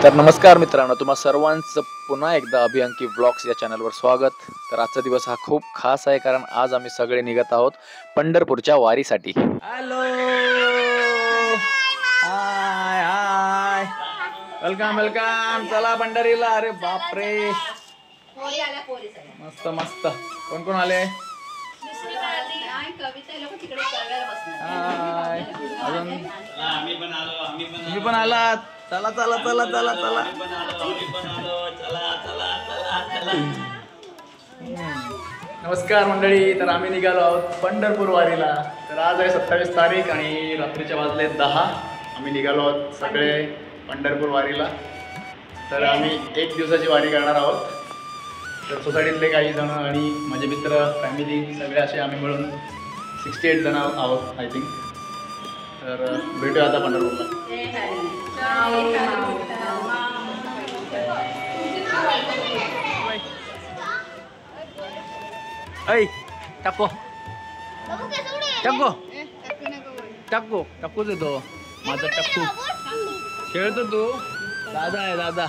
तर नमस्कार मित्रांनो, तुम्हा सर्वांचं पुन्हा एकदा अभियांकी व्लॉग्स या चॅनलवर स्वागत. तर आजचा दिवस हा खूप खास आहे, कारण आज आम्ही सगळे निघत आहोत पंढरपूरच्या वारीसाठी. हॅलो, हाय हाय, वेलकम वेलकम. चला पंढरीला. अरे बापरे, मस्त मस्त. कोण कोण आले? तुम्ही पण आलात. चला चला चला चला चला. नमस्कार मंडळी. तर आम्ही निघालो आहोत पंढरपूर वारीला. तर आज आहे 27 तारीख आणि रात्रीच्या वाजले 10. आम्ही निघालो आहोत सगळे पंढरपूर वारीला. तर आम्ही 1 दिवसाची वारी करणार आहोत. तर सोसायटीतले काही जण आणि माझे मित्र, फॅमिली सगळे असे आम्ही मिळून 68 जण आहोत आय थिंक. तर भेटूया आता पंढरपूरला. ऐ टाको टाको टाको टाकूच येतो माझा. टाकू खेळतो तू. दादा आहे दादा.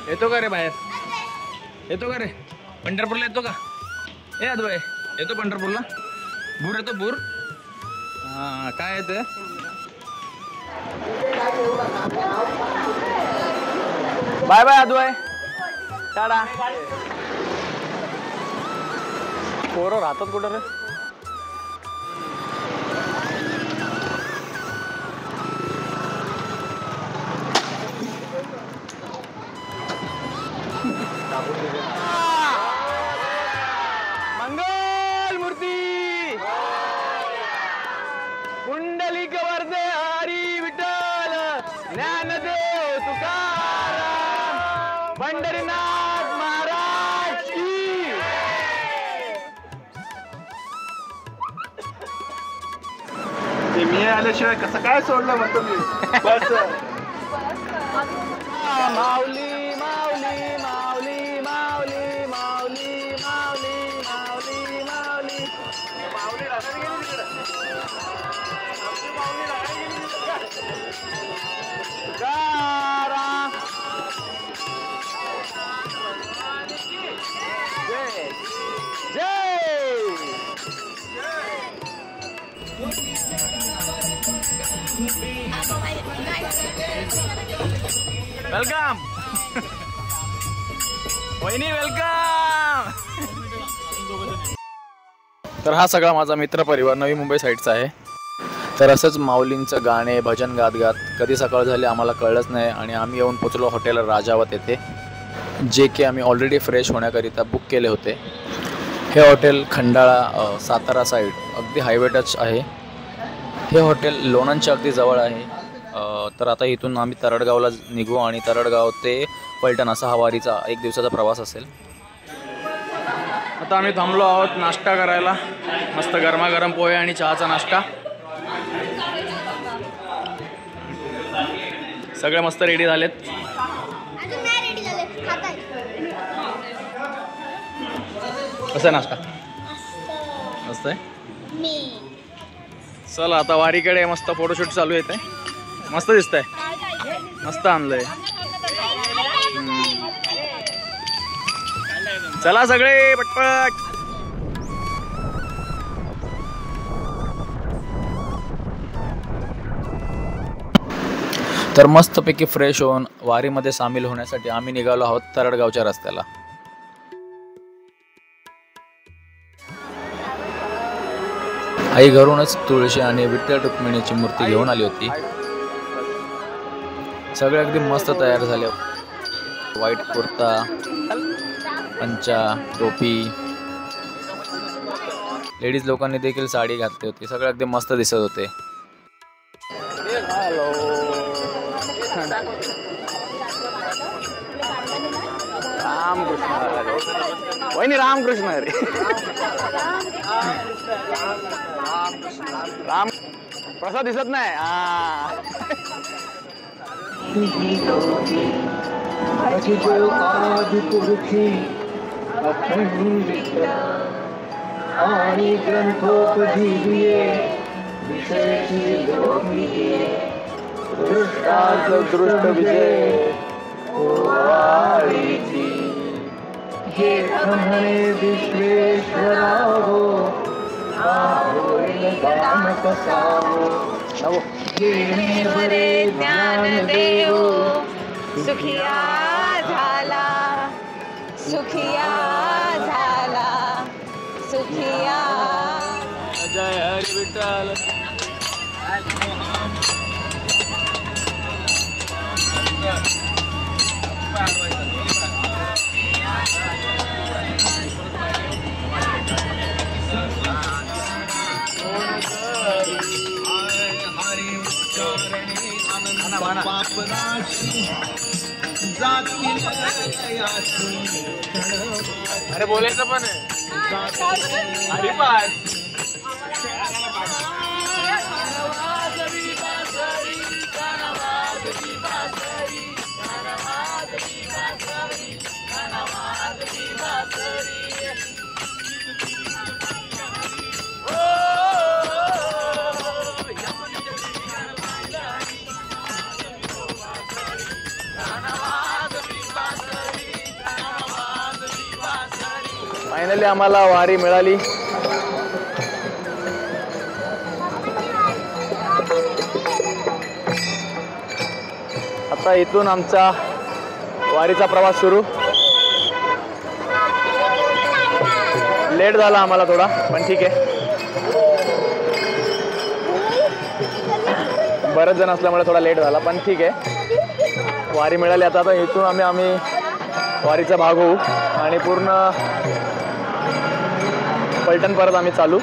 येतो का रे बाहेर? येतो का रे पंढरपूरला? येतो का? ए अद्वय, येतो पंढरपूरला? बूर येतो? बूर हा काय येतं? Bye bye Advay, tata. पोरं राहतात कुठं रे? मंगल मूर्ती पुंडलिक वरदे हरी विठ्ठल ज्ञानदेव तुकाराम पंढरीनाथ महाराज की. ते मी आल्याशिवाय कसं काय सोडलं म्हणतो मी. बस माऊली माऊली माऊली माऊली माऊली माऊली माऊली माऊली माऊली राहणार गेली तिकडे. आमची माऊली राहणार गेली जय जय. वेलकम वहिनी, वेलकम. तर हा सगळा माझा मित्र परिवार नवी मुंबई साईडचा आहे. तर असंच माऊलींचं गाणे भजन गात गात कधी सकाळ झाली आम्हाला कळलंच नाही आणि आम्ही येऊन पोचलो हॉटेल राजावत येथे, जे की आम्ही ऑलरेडी फ्रेश होण्याकरिता बुक केले होते. हे हॉटेल खंडाळा सातारा साईड अगदी हायवे टच आहे. हे हॉटेल लोणंदच्या अगदी जवळ आहे. तर आता इथून आम्ही तरडगावला निघू आणि तरडगाव ते पलटण असा हा वारीचा 1 दिवसाचा प्रवास असेल. आता आम्ही थांबलो आहोत नाश्ता करायला. मस्त गरमागरम पोहे आणि चहाचा नाश्ता. सगळे मस्त रेडी झालेत. कसं आहे नाश्ता? मस्त आहे. चला आता वारीकडे. मस्त फोटोशूट चालू येते. मस्त दिसतंय. मस्त आणलंय. चला सगळे पटपट. तर मस्तपैकी फ्रेश होऊन वारीमध्ये सामील होण्यासाठी आम्ही निघालो आहोत तरडगावच्या रस्त्याला. आई घरूनच तुळशी आणि विठ्ठल रुक्मिणीची मूर्ती घेऊन आली होती. सगळे अगदी मस्त तयार झाले. व्हाईट कुर्ता, पंचा, टोपी. लेडीज लोकांनी देखील साडी घातली होती. सगळे अगदी मस्त दिसत होते. रामकृष्ण वहिनी, रामकृष्ण रे. राम प्रसाद दिसत नाही. आणि ग्रंथोपजीविये दृष्ट विजय वारीची. हे म्हणे विश्वेश्वरा हो, होईल दान कसावो. घेणे बरे ज्ञान देव, सुखिया झाला, सुखिया झाला, सुखिया. जय हरी विठ्ठल. अरे बोलायचं पण आहे. हरिपाठ. फायनली आम्हाला वारी मिळाली. आता इथून आमचा वारीचा प्रवास सुरू. लेट झाला आम्हाला थोडा, पण ठीक आहे. बरेच जण असल्यामुळे थोडा लेट झाला, पण ठीक आहे. वारी मिळाली. आता इथून आम्ही वारीचा भाग होऊ आणि पूर्ण पलटण परत आम्ही चालू.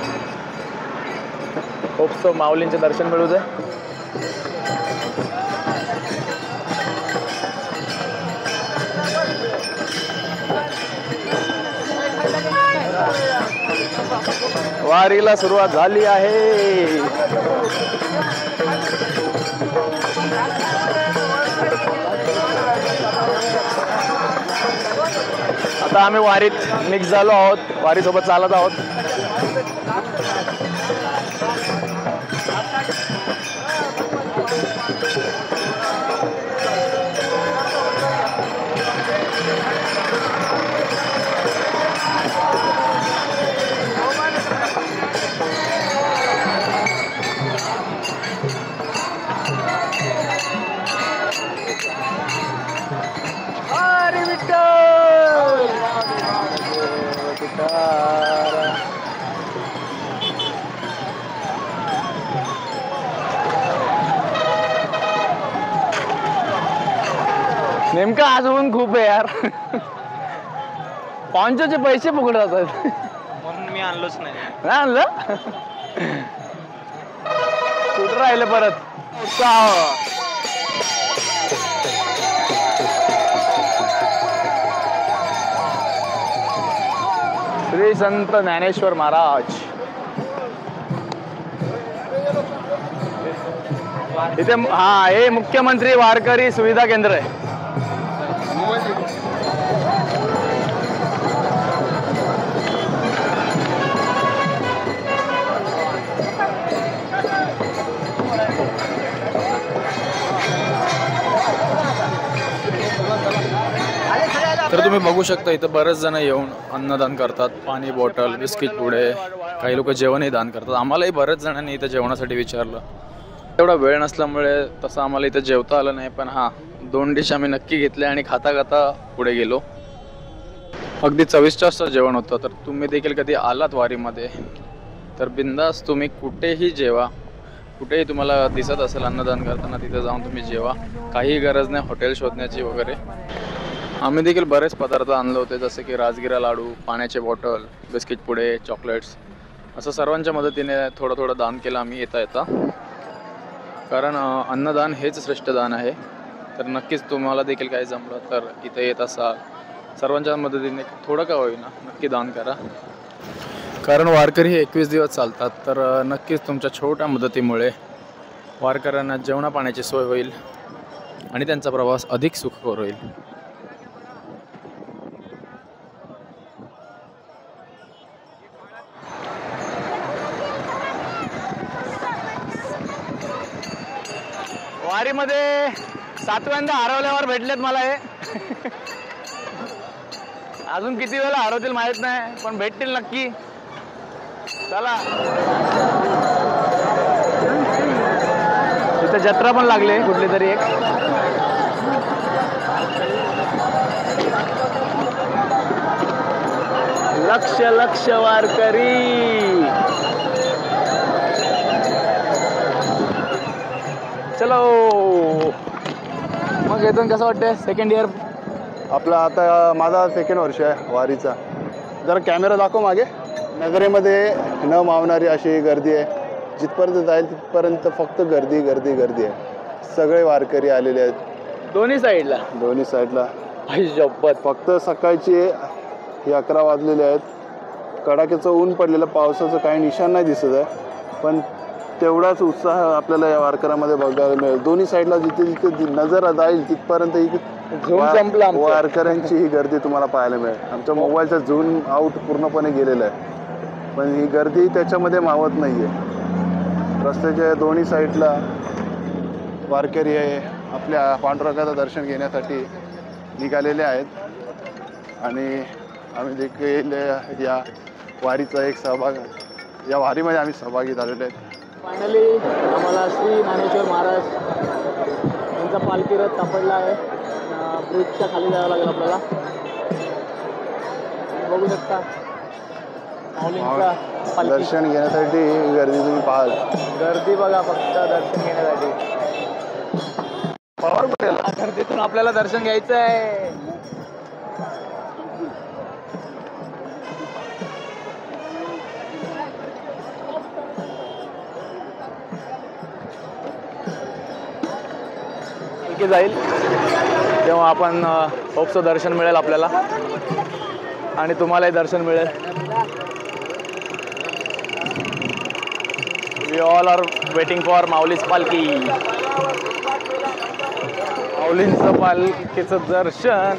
होप्सो माऊलींचे दर्शन मिळू दे. वारीला सुरुवात झाली आहे. आता आम्ही वारीत मिक्स झालो आहोत, वारीसोबत चालत आहोत. हरी विठ्ठल. नेमकं आज ऊन खूप आहे यार. पॉन्चोचे पैसे फुकट जातात म्हणून मी आणलोच नाही. नाही आणलं. कुठं राहिलं परत उत्साह. श्री संत ज्ञानेश्वर महाराज. इथे हे मुख्यमंत्री वारकरी सुविधा केंद्र आहे. तर तुम्ही बघू शकता इथं बरेच जण येऊन अन्नदान करतात. पाणी बॉटल, बिस्किट पुडे, काही लोक जेवणही दान करतात. आम्हालाही बरेच जणांनी इथं जेवणासाठी विचारलं. एवढा वेळ नसल्यामुळे तसं आम्हाला इथं जेवता आलं नाही, पण हां 2 डिश आम्ही नक्की घेतल्या आणि खाता खाता पुढे गेलो. अगदी चविष्ट असं जेवण होतं. तर तुम्ही देखील कधी आलात वारीमध्ये तर बिंदास तुम्ही कुठेही जेवा. कुठेही तुम्हाला दिसत असेल अन्नदान करताना तिथे जाऊन तुम्ही जेवा. काही गरज नाही हॉटेल शोधण्याची वगैरे. आम्ही देखील बरेच पदार्थ आणले होते, जसे की राजगिरा लाडू, पाण्याचे बॉटल, बिस्किट पुडे, चॉकलेट्स. असं सर्वांच्या मदतीने थोडं थोडं दान केलं आम्ही येता येता. कारण अन्नदान हेच श्रेष्ठ दान आहे. तर नक्कीच तुम्हाला देखील काही जमलं तर इथे येत असाल सर्वांच्या मदतीने थोडं का होईना नक्की दान करा. कारण वारकरी हे 21 दिवस चालतात. तर नक्कीच तुमच्या छोट्या मदतीमुळे वारकऱ्यांना जेवणा पाण्याची सोय होईल आणि त्यांचा प्रवास अधिक सुखकर होईल. वारीमध्ये 7व्यांदा हरवल्यावर भेटलेत मला हे. अजून किती वेळा हरवतील माहित नाही, पण भेटतील नक्की. चला, तिथे जत्रा पण लागले कुठली तरी एक. लक्ष लक्ष वारकरी. चलो, मग इथून कसं वाटतंय? सेकंड इयर आपला आता माझा सेकंड वर्ष आहे वारीचा. जरा कॅमेरा दाखव मागे. नगरेमध्ये न मावणारी अशी गर्दी आहे. जिथपर्यंत जाईल तिथपर्यंत फक्त गर्दी गर्दी गर्दी आहे. सगळे वारकरी आलेले आहेत दोन्ही साईडला. दोन्ही साईडला. शपथ, फक्त सकाळची हे 11 वाजलेले आहेत. कडाक्याचं ऊन पडलेलं, पावसाचं काही निशाण नाही दिसत आहे, पण तेवढाच उत्साह आपल्याला या वारकऱ्यामध्ये बघायला मिळेल. दोन्ही साईडला जिथे जिथे नजर जाईल तिथपर्यंत वारकऱ्यांची ही गर्दी तुम्हाला पाहायला मिळेल. आमच्या मोबाईलचा झूम आउट पूर्णपणे गेलेला आहे, पण ही गर्दी त्याच्यामध्ये मावत नाही आहे. रस्त्याच्या दोन्ही साईडला वारकरी आहे आपल्या पांडुरंगाचं दर्शन घेण्यासाठी निघालेले आहेत. आणि आम्ही देखील या वारीचा एक सहभाग, या वारीमध्ये आम्ही सहभागी झालेलो आहेत. फायनली आम्हाला श्री ज्ञानेश्वर महाराज यांचा पालखी रथ सापडला आहे. ब्रिजच्या खाली जावं लागेल आपल्याला. बघू शकता माऊलींचा पालखी. दर्शन घेण्यासाठी गर्दी तुम्ही पाहाल. गर्दी बघा, फक्त दर्शन घेण्यासाठी. गर्दीतून आपल्याला दर्शन घ्यायचं आहे. जाईल तेव्हा आपण होपचं दर्शन मिळेल आपल्याला, आणि तुम्हालाही दर्शन मिळेल. We all are waiting for माऊलीच पालखी. माऊलींचं पालखीचं दर्शन.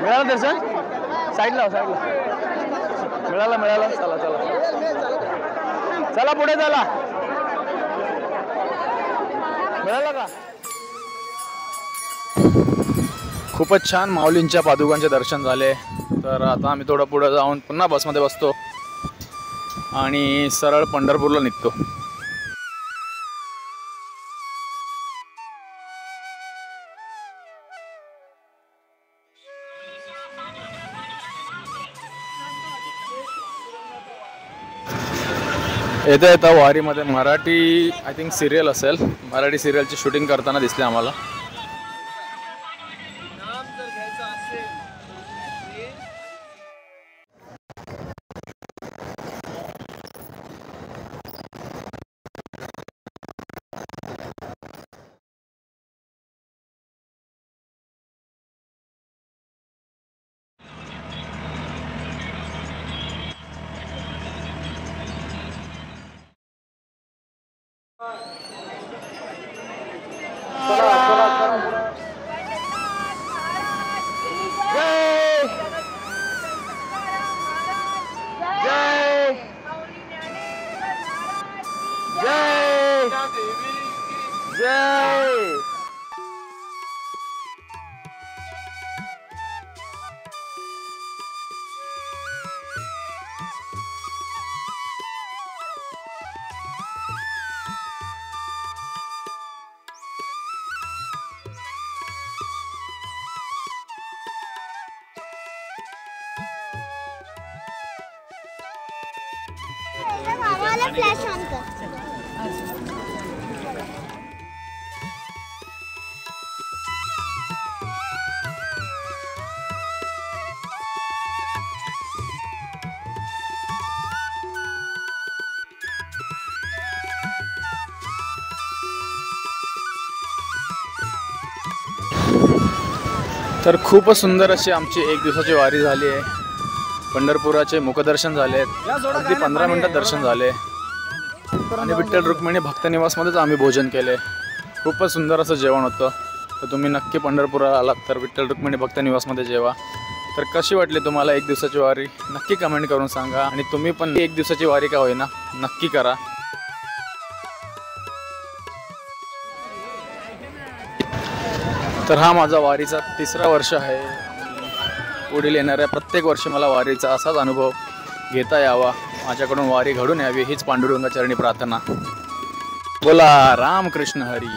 मिळालं दर्शन? साईडला मिळालं. चला चला चला, पुढे चला. मिळालं का? खूपच छान माऊलींच्या पादुकांचे दर्शन झाले. तर आता आम्ही थोडं पुढे जाऊन पुन्हा बसमध्ये बसतो आणि सरळ पंढरपूरला निघतो. येता येता वारीमध्ये मराठी आय थिंक सिरियल असेल, मराठी सिरियलची शूटिंग करताना दिसले आम्हाला. फ्लॅश ऑन कर. तर खूपच सुंदर अशी आमची एक दिवसाची वारी झाली आहे. पंढरपुराचे मुखदर्शन झाले, अगदी 15 मिनिटात दर्शन झाले आणि विठ्ठल रुक्मिणी भक्तनिवासमध्येच आम्ही भोजन केले. खूपच सुंदर असं जेवण होतं. तर तुम्ही नक्की पंढरपुराला आलात तर विठ्ठल रुक्मिणी भक्त निवासमध्ये जेवा. तर कशी वाटली तुम्हाला एक दिवसाची वारी नक्की कमेंट करून सांगा. आणि तुम्ही पण एक दिवसाची वारी का होईना नक्की करा. तर हा माझा वारीचा 3रा वर्ष आहे. पुढील येणाऱ्या प्रत्येक वर्षी मला वारीचा असाच अनुभव घेता यावा, माझ्याकडून वारी घडून यावी हीच पांडुरंगाचरणी प्रार्थना. बोला रामकृष्ण हरी.